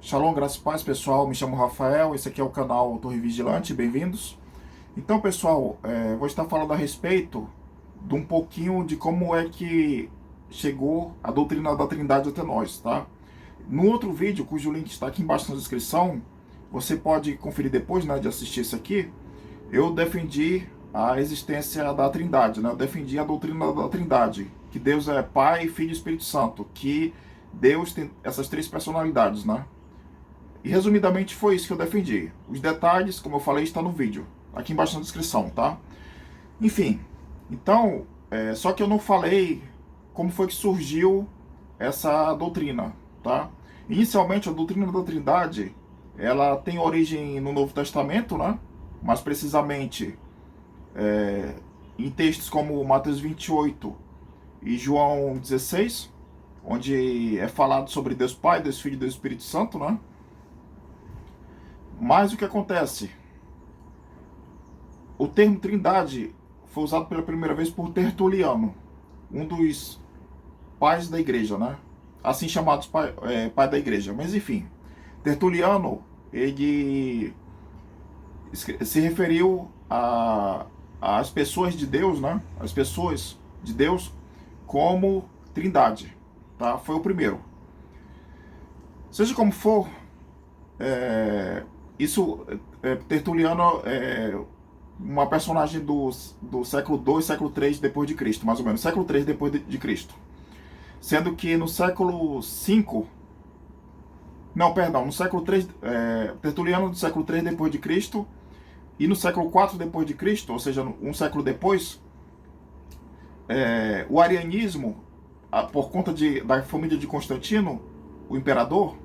Shalom, graças e paz, pessoal. Me chamo Rafael, esse aqui é o canal Torre Vigilante, bem-vindos. Então, pessoal, vou estar falando a respeito de um pouquinho de como é que chegou a doutrina da Trindade até nós, tá? No outro vídeo, cujo link está aqui embaixo na descrição, você pode conferir depois, né, de assistir esse aqui. Eu defendi a existência da Trindade, né? Eu defendi a doutrina da Trindade, que Deus é Pai, Filho e Espírito Santo, que Deus tem essas três personalidades, né? E resumidamente foi isso que eu defendi. Os detalhes, como eu falei, está no vídeo, aqui embaixo na descrição, tá? Enfim, então, só que eu não falei como foi que surgiu essa doutrina, tá? Inicialmente, a doutrina da Trindade, ela tem origem no Novo Testamento, né? Mais precisamente em textos como Mateus 28 e João 16, onde é falado sobre Deus Pai, Deus Filho e Deus Espírito Santo, né? Mas o que acontece? O termo Trindade foi usado pela primeira vez por Tertuliano, um dos pais da igreja, né? Assim chamados pai da igreja. Mas enfim, Tertuliano, ele se referiu às pessoas de Deus, né? As pessoas de Deus como Trindade, tá? Foi o primeiro. Seja como for, isso, Tertuliano é uma personagem do século II, século III depois de Cristo, mais ou menos, século III depois de Cristo. Sendo que no século V, não, perdão, no século III, Tertuliano do século III depois de Cristo e no século IV depois de Cristo, ou seja, um século depois, o arianismo, por conta da família de Constantino, o imperador,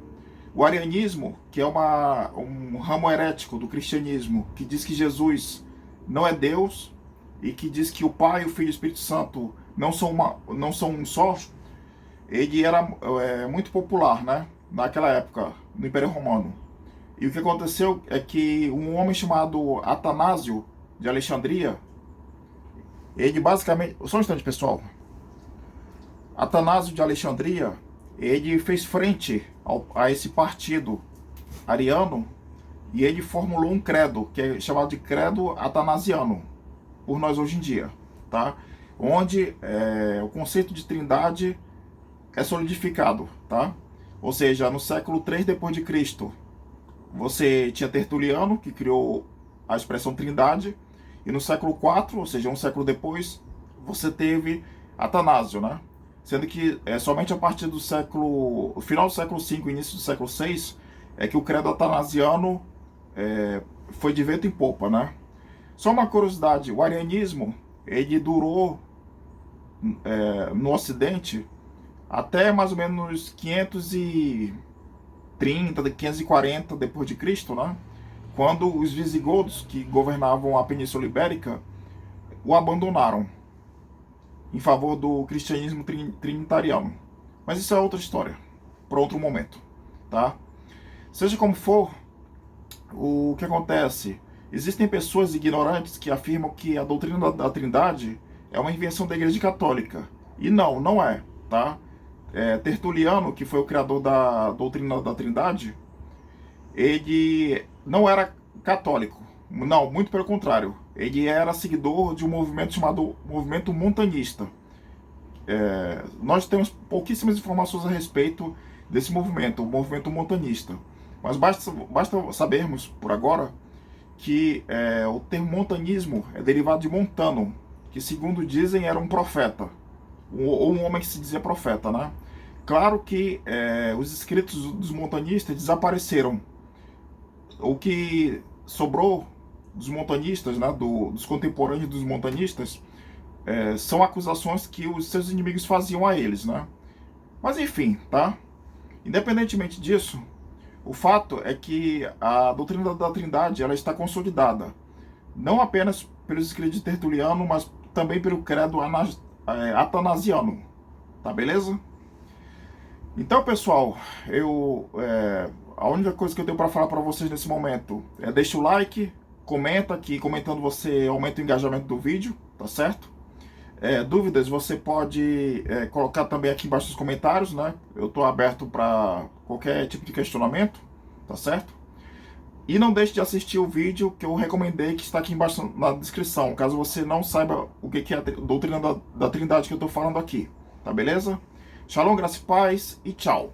o arianismo, que é um ramo herético do cristianismo, que diz que Jesus não é Deus e que diz que o Pai, o Filho e o Espírito Santo não são um só, ele era muito popular, né? Naquela época, no Império Romano. E o que aconteceu é que um homem chamado Atanásio de Alexandria, ele basicamente... Só um instante, pessoal. Atanásio de Alexandria, ele fez frente a esse partido ariano e ele formulou um credo, que é chamado de credo atanasiano, por nós hoje em dia, tá? Onde o conceito de trindade é solidificado, tá? Ou seja, no século III depois de Cristo, você tinha Tertuliano, que criou a expressão trindade, e no século IV, ou seja, um século depois, você teve Atanásio, né? Sendo que somente a partir do final do século V, início do século VI, é que o credo atanasiano foi de vento em popa, né? Só uma curiosidade, o arianismo, ele durou no Ocidente até mais ou menos 530, 540 depois de Cristo, né? Quando os visigodos, que governavam a Península Ibérica, o abandonaram em favor do cristianismo trinitariano. Mas isso é outra história, para outro momento, tá? Seja como for, o que acontece? Existem pessoas ignorantes que afirmam que a doutrina da Trindade é uma invenção da Igreja Católica. E não é, tá? Tertuliano, que foi o criador da doutrina da Trindade, ele não era católico. Não, muito pelo contrário. Ele era seguidor de um movimento chamado Movimento Montanista. Nós temos pouquíssimas informações a respeito desse movimento, o Movimento Montanista. Mas basta sabermos, por agora, que o termo montanismo é derivado de Montano, que, segundo dizem, era um profeta, ou um homem que se dizia profeta, né? Claro que os escritos dos montanistas desapareceram. O que sobrou dos montanistas, né, dos contemporâneos dos montanistas, são acusações que os seus inimigos faziam a eles, né? Mas enfim, tá? Independentemente disso, o fato é que a doutrina da Trindade ela está consolidada, não apenas pelos escritos de Tertuliano, mas também pelo credo atanasiano, tá beleza? Então, pessoal, a única coisa que eu tenho para falar para vocês nesse momento é deixa o like, comenta, que comentando você aumenta o engajamento do vídeo, tá certo? Dúvidas você pode colocar também aqui embaixo nos comentários, né? Eu estou aberto para qualquer tipo de questionamento, tá certo? E não deixe de assistir o vídeo que eu recomendei, que está aqui embaixo na descrição, caso você não saiba o que é a doutrina da Trindade que eu estou falando aqui, tá beleza? Shalom, graça e paz e tchau!